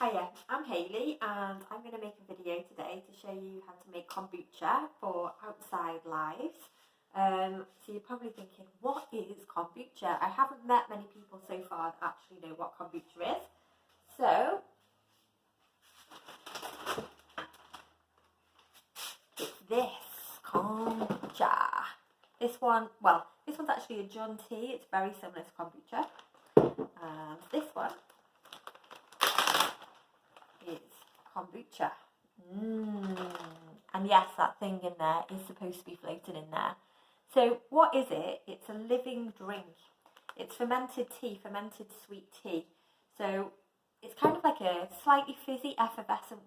Hiya, I'm Hayley and I'm going to make a video today to show you how to make kombucha for outside lives. So you're probably thinking, what is kombucha? I haven't met many people so far that actually know what kombucha is. So, it's this, kombucha. This one's actually a Jun tea. It's very similar to kombucha. And this one is kombucha. And yes, that thing in there is supposed to be floating in there. So what is it? It's a living drink. It's fermented tea, fermented sweet tea. So it's kind of like a slightly fizzy, effervescent,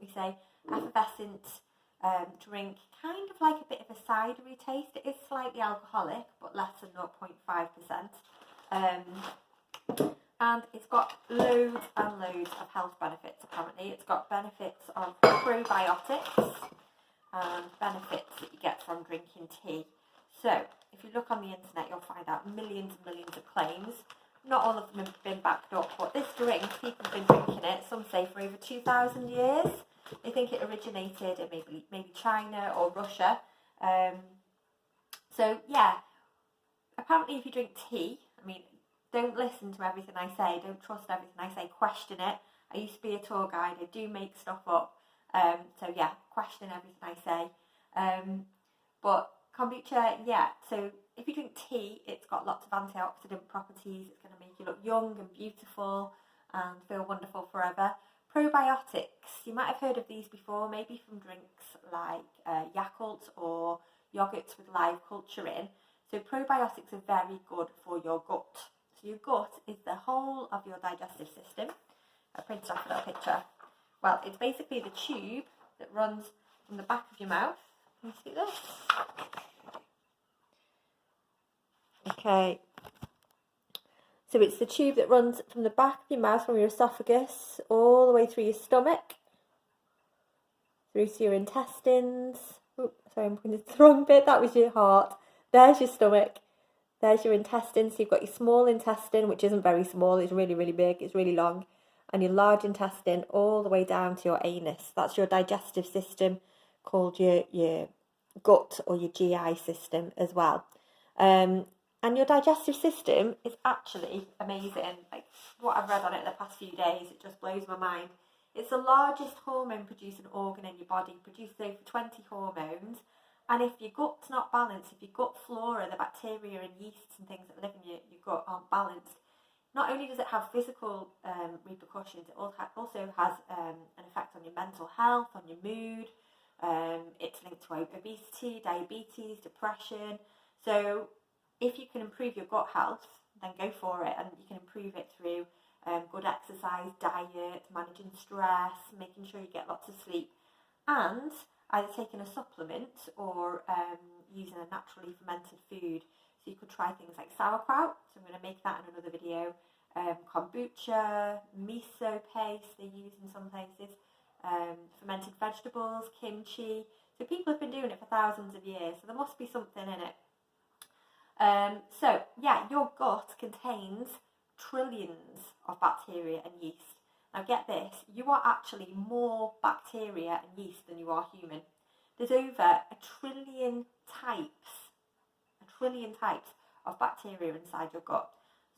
drink, kind of like a bit of a cidery taste. It is slightly alcoholic, but less than 0.5%. And it's got loads and loads of health benefits, apparently. It's got benefits of probiotics and benefits that you get from drinking tea. So, if you look on the internet, you'll find out millions and millions of claims. Not all of them have been backed up, but this drink, people have been drinking it, some say for over 2,000 years. They think it originated in maybe China or Russia. So, yeah, apparently if you drink tea, don't listen to everything I say, don't trust everything I say, question it. I used to be a tour guide, I do make stuff up, so yeah, question everything I say. But kombucha, yeah, so if you drink tea, it's got lots of antioxidant properties, it's going to make you look young and beautiful and feel wonderful forever. Probiotics, you might have heard of these before, maybe from drinks like Yakult or yogurts with live culture in. So probiotics are very good for your gut. So your gut is the whole of your digestive system. I printed off a little picture. Well, it's basically the tube that runs from the back of your mouth. Can you see this? Okay. So it's the tube that runs from the back of your mouth, from your esophagus, all the way through your stomach, through to your intestines. Oh, sorry, I'm pointing to the wrong bit. That was your heart. There's your stomach. There's your intestine. So you've got your small intestine, which isn't very small. It's really, really big. It's really long. And your large intestine all the way down to your anus. That's your digestive system, called your gut or your GI system as well. And your digestive system is actually amazing. Like what I've read on it the past few days, it just blows my mind. It's the largest hormone-producing organ in your body. It produces over 20 hormones. And if your gut's not balanced, if your gut flora, the bacteria and yeasts and things that live in your gut aren't balanced, not only does it have physical repercussions, it also has an effect on your mental health, on your mood. It's linked to obesity, diabetes, depression. So if you can improve your gut health, then go for it. And you can improve it through good exercise, diet, managing stress, making sure you get lots of sleep, and either taking a supplement or using a naturally fermented food. So you could try things like sauerkraut, so I'm going to make that in another video, kombucha, miso paste they use in some places, fermented vegetables, kimchi. So people have been doing it for thousands of years, so there must be something in it. So yeah, your gut contains trillions of bacteria and yeast. Now get this, you are actually more bacteria and yeast than you are human. There's over a trillion types of bacteria inside your gut.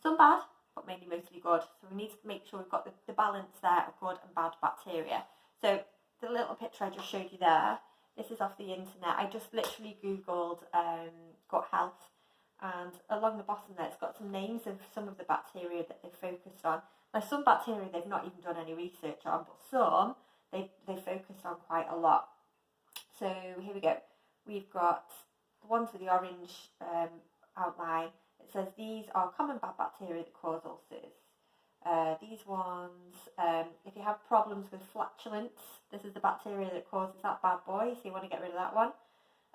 Some bad, but mainly mostly good. So we need to make sure we've got the balance there of good and bad bacteria. So the little picture I just showed you there, this is off the internet. I just literally Googled gut health, and along the bottom there, it's got some names of some of the bacteria that they focused on. Now, some bacteria they've not even done any research on, but some they focused on quite a lot. So here we go. We've got the ones with the orange outline. It says these are common bad bacteria that cause ulcers. These ones, if you have problems with flatulence, this is the bacteria that causes that bad boy, so you want to get rid of that one.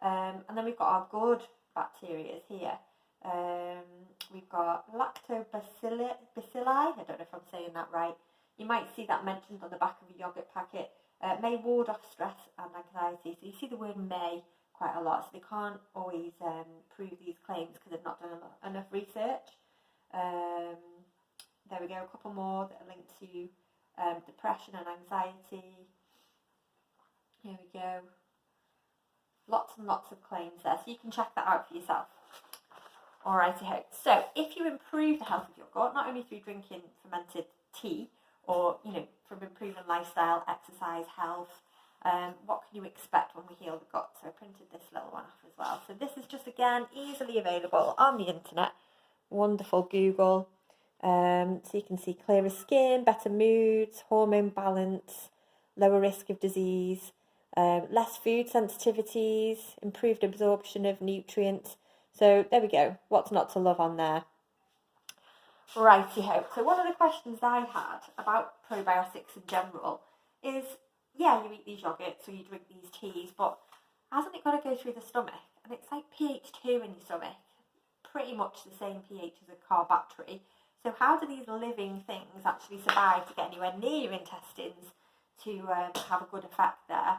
And then we've got our good bacteria here. We've got lactobacilli, I don't know if I'm saying that right. You might see that mentioned on the back of a yogurt packet. May ward off stress and anxiety. So you see the word may quite a lot, so they can't always prove these claims because they've not done enough research. There we go, a couple more that are linked to depression and anxiety. Here we go. Lots and lots of claims there, so you can check that out for yourself. Alrighty ho. So if you improve the health of your gut, not only through drinking fermented tea, or from improving lifestyle, exercise, health, what can you expect when we heal the gut? So I printed this little one off as well. So this is just, again, easily available on the internet. Wonderful Google. So you can see clearer skin, better moods, hormone balance, lower risk of disease, less food sensitivities, improved absorption of nutrients. So there we go. What's not to love on there? Righty-ho. So one of the questions I had about probiotics in general is, yeah, you eat these yogurts or you drink these teas, but hasn't it got to go through the stomach? And it's like pH 2 in your stomach, pretty much the same pH as a car battery. So how do these living things actually survive to get anywhere near your intestines to have a good effect there?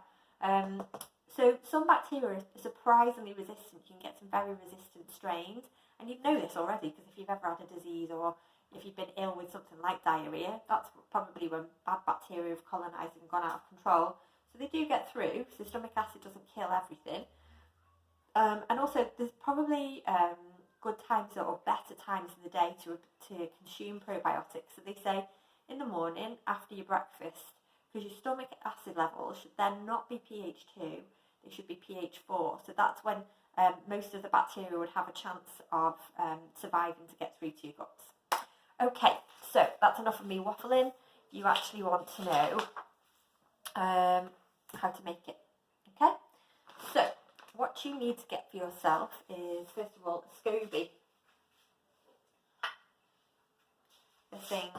So some bacteria are surprisingly resistant. You can get some very resistant strains, and you'd know this already because if you've ever had a disease or if you've been ill with something like diarrhoea, that's probably when bad bacteria have colonised and gone out of control. So they do get through, so stomach acid doesn't kill everything. And also there's probably good times or better times in the day to consume probiotics. So they say in the morning after your breakfast, because your stomach acid levels should then not be pH 2, they should be pH 4. So that's when most of the bacteria would have a chance of surviving to get through to your guts. Okay, so that's enough of me waffling. You actually want to know how to make it. Okay, so what you need to get for yourself is, first of all, a SCOBY. The thing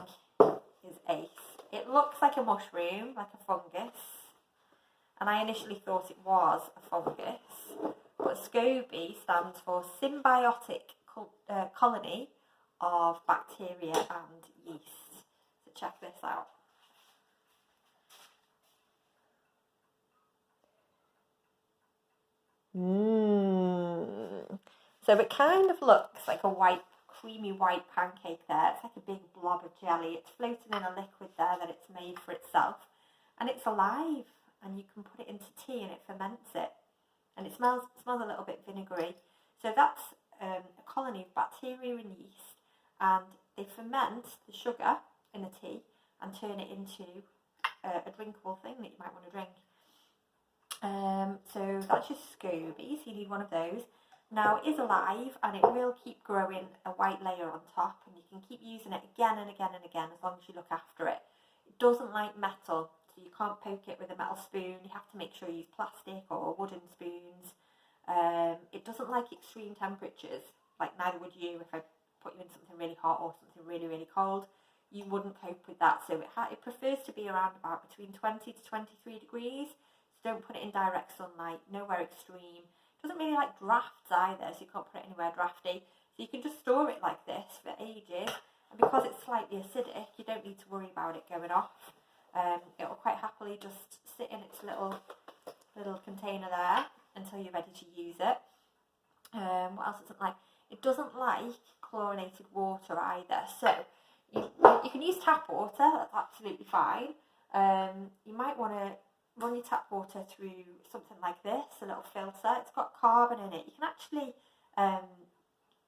is ace. It looks like a mushroom, like a fungus, and I initially thought it was a fungus, but SCOBY stands for symbiotic colony of bacteria and yeast. So check this out. So it kind of looks like a white, creamy white pancake there. It's like a big blob of jelly. It's floating in a liquid there that it's made for itself. And it's alive. And you can put it into tea and it ferments it. And it smells a little bit vinegary. So that's a colony of bacteria and yeast. And they ferment the sugar in a tea and turn it into a drinkable thing that you might want to drink. So that's your SCOBY, so you need one of those. Now it is alive and it will keep growing a white layer on top, and you can keep using it again and again and again as long as you look after it. It doesn't like metal, so you can't poke it with a metal spoon. You have to make sure you use plastic or wooden spoons. It doesn't like extreme temperatures, like neither would you. If I put you in something really hot or something really, really cold, you wouldn't cope with that. So it prefers to be around about between 20 to 23 degrees. So don't put it in direct sunlight, nowhere extreme. It doesn't really like drafts either, so you can't put it anywhere drafty. So you can just store it like this for ages. And because it's slightly acidic, you don't need to worry about it going off. It'll quite happily just sit in its little container there until you're ready to use it. What else doesn't like? It doesn't like chlorinated water either. So you can use tap water, that's absolutely fine. You might want to run your tap water through something like this, a little filter. It's got carbon in it. You can actually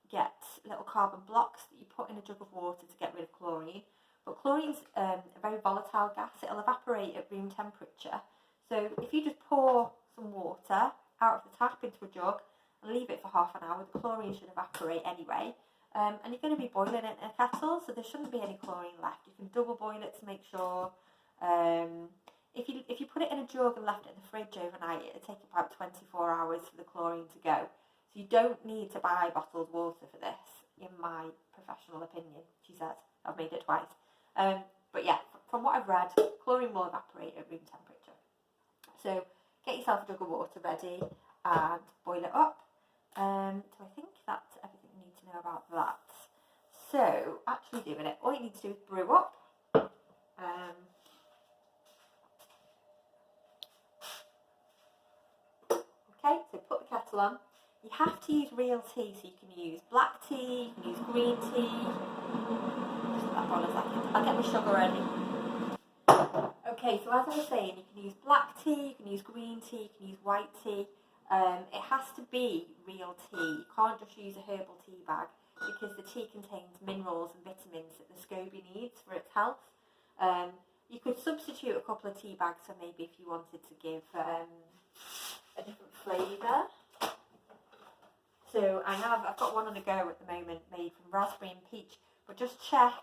get little carbon blocks that you put in a jug of water to get rid of chlorine. But chlorine's a very volatile gas. It'll evaporate at room temperature. So if you just pour some water out of the tap into a jug and leave it for half an hour, the chlorine should evaporate anyway. And you're going to be boiling it in a kettle, so there shouldn't be any chlorine left. You can double boil it to make sure. If you put it in a jug and left it in the fridge overnight, it'll take about 24 hours for the chlorine to go. So you don't need to buy bottled water for this, in my professional opinion, she says. I've made it twice. But yeah, from what I've read, chlorine will evaporate at room temperature. So get yourself a jug of water ready and boil it up. So I think that's everything you need to know about that. So actually doing it, all you need to do is brew up. Okay, so put the kettle on. You have to use real tea, so you can use black tea, you can use green tea. Just that one a second. I'll get my sugar ready. Okay, so as I was saying, you can use black tea, you can use green tea, you can use white tea. It has to be real tea. You can't just use a herbal tea bag because the tea contains minerals and vitamins that the SCOBY needs for its health. You could substitute a couple of tea bags for maybe if you wanted to give a different flavour. So I've got one on the go at the moment made from raspberry and peach, but just check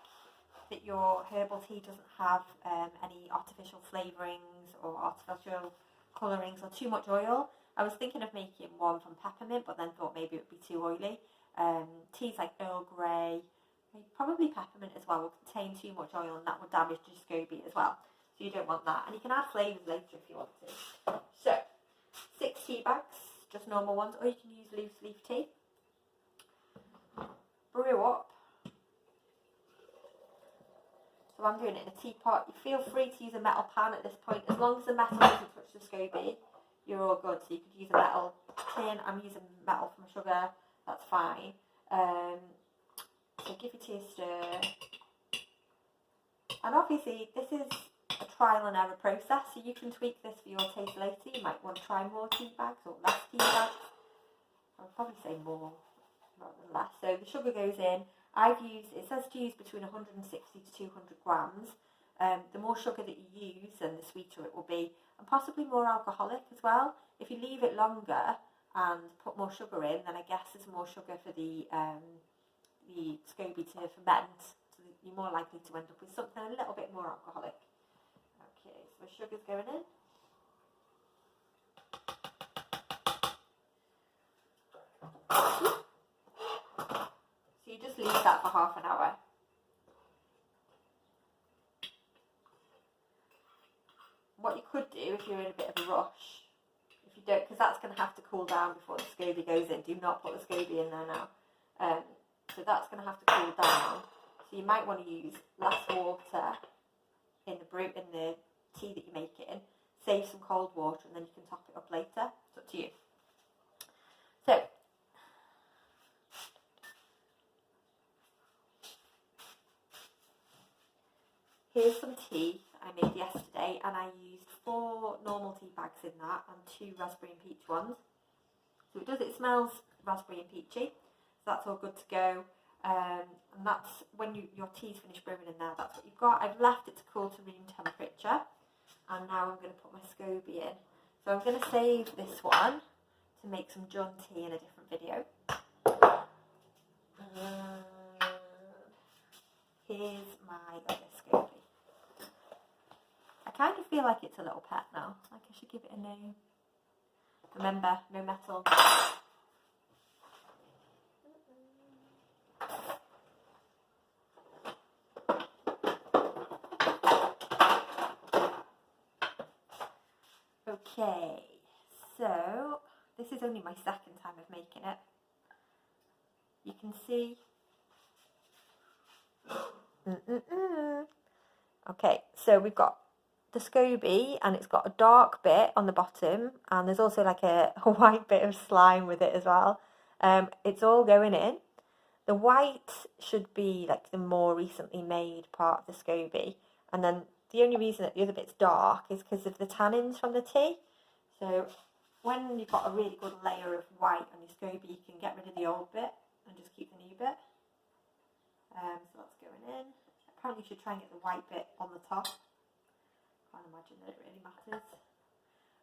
that your herbal tea doesn't have any artificial flavourings or artificial colourings or too much oil. I was thinking of making one from peppermint, but then thought maybe it would be too oily. Teas like Earl Grey, probably peppermint as well, will contain too much oil and that would damage the SCOBY as well. So you don't want that. And you can add flavours later if you want to. So, 6 tea bags, just normal ones, or you can use loose leaf tea. Brew up. So I'm doing it in a teapot. You feel free to use a metal pan at this point. As long as the metal doesn't touch the SCOBY, you're all good. So you could use a metal tin. I'm using metal for my sugar. That's fine. So give your tea a stir. And obviously this is a trial and error process. So you can tweak this for your taste later. You might want to try more tea bags or less tea bags. I would probably say more rather than less. So the sugar goes in. It says to use between 160 to 200 grams. The more sugar that you use, then the sweeter it will be, and possibly more alcoholic as well. If you leave it longer and put more sugar in, then I guess there's more sugar for the SCOBY to ferment, so you're more likely to end up with something a little bit more alcoholic. Okay, so the sugar's going in. So you just leave that for half an hour. What you could do if you're in a bit of a rush, if you don't, because that's going to have to cool down before the SCOBY goes in. Do not put the SCOBY in there now. So that's going to have to cool down. So you might want to use less water in the tea that you're making. Save some cold water and then you can top it up later. It's up to you. So here's some tea I made yesterday, and I used 4 normal tea bags in that and 2 raspberry and peach ones. So it smells raspberry and peachy, so that's all good to go. And that's when your tea's finished brewing in there, that's what you've got. I've left it to cool to room temperature, and now I'm going to put my SCOBY in. So I'm going to save this one to make some Jun tea in a different video. Here's my other SCOBY. I kind of feel like it's a little pet now. Like I should give it a name. Remember, no metal. Okay, so this is only my second time of making it. You can see. Okay, so we've got the SCOBY, and it's got a dark bit on the bottom, and there's also like a white bit of slime with it as well. It's all going in. The white should be like the more recently made part of the SCOBY, and then the only reason that the other bit's dark is because of the tannins from the tea. So when you've got a really good layer of white on your SCOBY, you can get rid of the old bit and just keep the new bit. So that's going in. Apparently you should try and get the white bit on the top. Can't imagine that it really matters.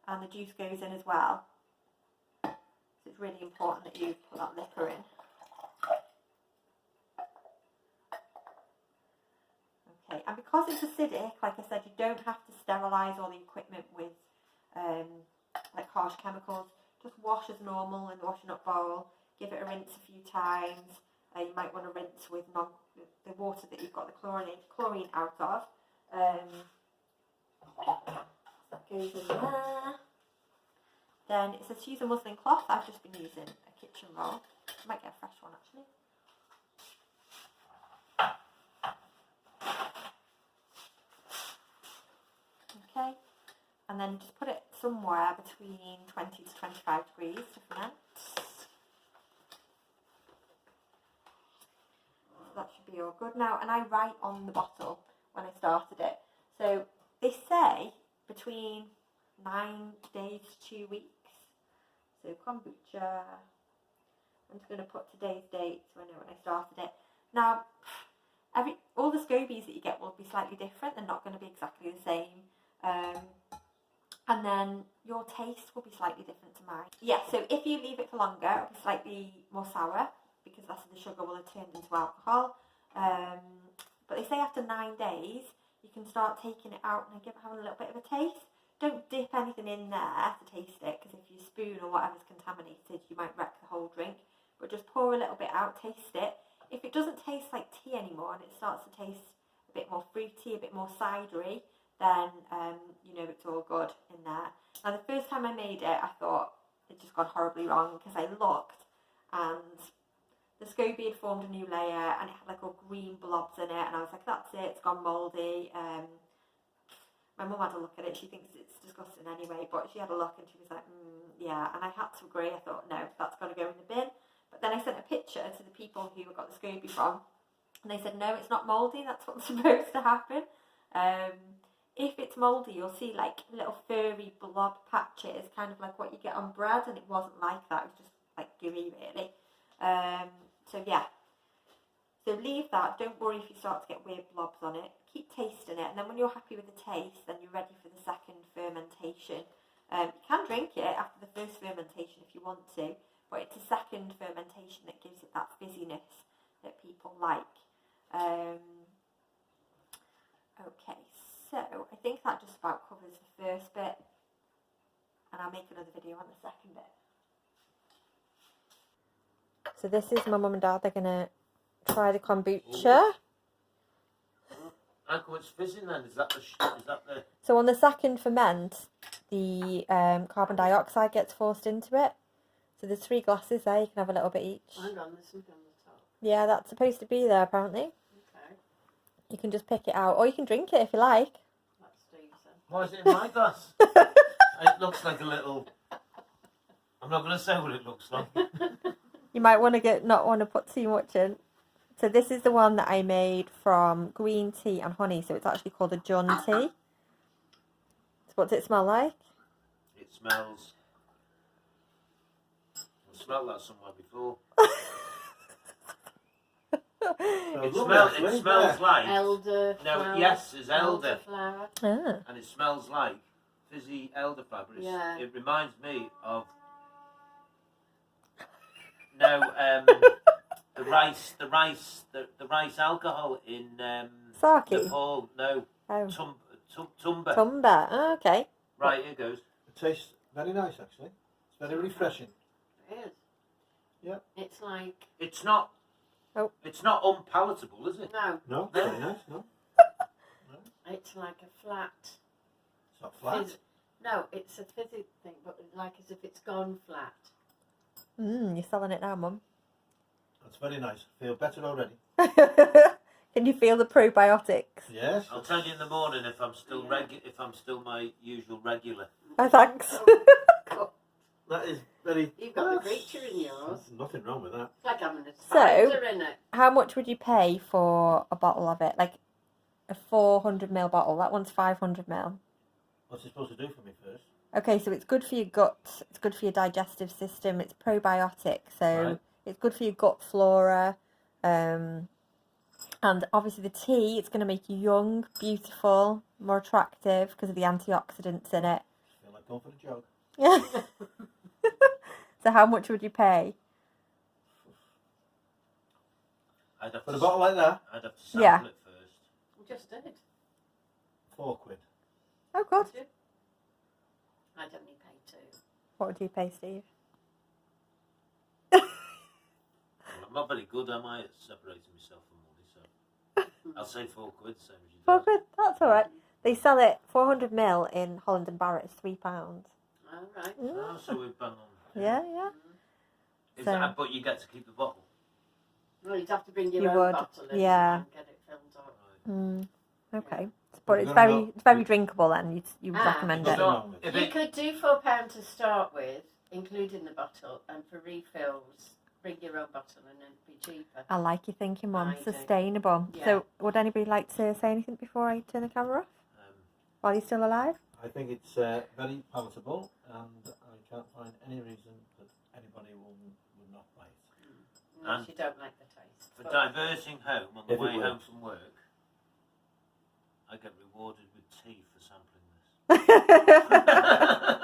And the juice goes in as well. So it's really important that you put that liquor in. Okay, and because it's acidic, like I said, you don't have to sterilise all the equipment with like harsh chemicals. Just wash as normal in the washing up bowl. Give it a rinse a few times. You might want to rinse with the water that you've got the chlorine out of. That goes in there. Then it says to use a muslin cloth. I've just been using a kitchen roll. I might get a fresh one actually. Okay, and then just put it somewhere between 20 to 25 degrees to ferment. So that should be all good now. And I write on the bottle when I started it. So They say between 9 days to 2 weeks. So kombucha. I'm just going to put today's date so I know when I started it. Now, all the scobies that you get will be slightly different. They're not going to be exactly the same. And then your taste will be slightly different to mine. Yeah, so if you leave it for longer, it'll be slightly more sour because that's the sugar will have turned into alcohol. But they say after 9 days, you can start taking it out and having a little bit of a taste. Don't dip anything in there to taste it, because if your spoon or whatever's contaminated, you might wreck the whole drink. But just pour a little bit out, taste it. If it doesn't taste like tea anymore and it starts to taste a bit more fruity, a bit more cidery, then you know it's all good in there. Now the first time I made it, I thought it just gone horribly wrong, because I looked and the SCOBY had formed a new layer and it had like all green blobs in it, and I was like, that's it, it's gone mouldy. My mum had a look at it, she thinks it's disgusting anyway, but she had a look and she was like, yeah, and I had to agree. I thought, no, that's got to go in the bin. But then I sent a picture to the people who got the SCOBY from, and they said, no, it's not mouldy, that's what's supposed to happen. If it's mouldy, you'll see like little furry blob patches, kind of like what you get on bread, and it wasn't like that, it was just like gooey really. So yeah, so leave that, don't worry if you start to get weird blobs on it, keep tasting it, and then when you're happy with the taste, then you're ready for the second fermentation. You can drink it after the first fermentation if you want to, but it's the second fermentation that gives it that fizziness that people like. Okay, so I think that just about covers the first bit, and I'll make another video on the second bit. So this is my mum and dad, they're going to try the kombucha. How come it's fizzing then? Is that the... So on the second ferment, the carbon dioxide gets forced into it. So there's 3 glasses there, you can have a little bit each. Hang on, there's something on the top. Yeah, that's supposed to be there apparently. Okay. You can just pick it out, or you can drink it if you like. That's decent. Why is it in my glass? It looks like a little... I'm not going to say what it looks like. You might want to not want to put too much in. So this is the one that I made from green tea and honey. So it's actually called a Jun tea. So what does it smell like? It smells... I smelled that somewhere before. It smells like... Elder flower. No, yes, it's elder. Flower. Ah. And it smells like fizzy elderflower. But Yeah. It reminds me of... No, the rice alcohol in Sake? Nepal. No, Oh. Tumba. Tumba. Oh, okay. Right, here goes. It tastes very nice actually. It's very refreshing. It is. Yeah. It's like... It's not... Oh. It's not unpalatable, is it? No, No, very nice, no. it's like a flat... It's not flat. No, it's a fizzy thing, but like as if it's gone flat. You're selling it now, Mum. That's very nice. Feel better already. Can you feel the probiotics? Yes. I'll tell you in the morning if I'm still if I'm still my usual regular. Oh, thanks. That is very... You've got the creature in yours. There's nothing wrong with that. It's like having a spider in it. How much would you pay for a bottle of it? Like a 400ml bottle. That one's 500ml. What's it supposed to do for me first? Okay, so it's good for your gut, it's good for your digestive system, it's probiotic, so Right. It's good for your gut flora, and obviously the tea, it's going to make you young, beautiful, more attractive because of the antioxidants in it. I feel like going for a jog. Yeah. So how much would you pay? I'd have For to a bottle like that, I'd have to sample Yeah. it first. We just did. £4. Oh, God. Did you? I'd only pay 2. What would you pay, Steve? Well, I'm not very good, am I, at separating myself from money, so I'll say £4, same as you do. 4 quid, that's alright. They sell it 400ml in Holland and Barrett, it's £3. All right. Oh, so we've bang on. Yeah, yeah. Is So- that, but you get to keep the bottle. Well, you'd have to bring your You own would, bottle in yeah. and get it filled up. Okay. But it's We're very, gonna it's very drinkable then, you would Ah. recommend it. So, if You it, could do £4 to start with, including the bottle, and for refills, bring your own bottle and then it'd be cheaper. I like your thinking, Mum. I do. Sustainable. Yeah. So, would anybody like to say anything before I turn the camera off? while he's still alive? I think it's very palatable, and I can't find any reason that anybody would not buy it. Unless you don't like the taste. For But diverting home on the If it way home works. from work, I get rewarded with tea for sampling this.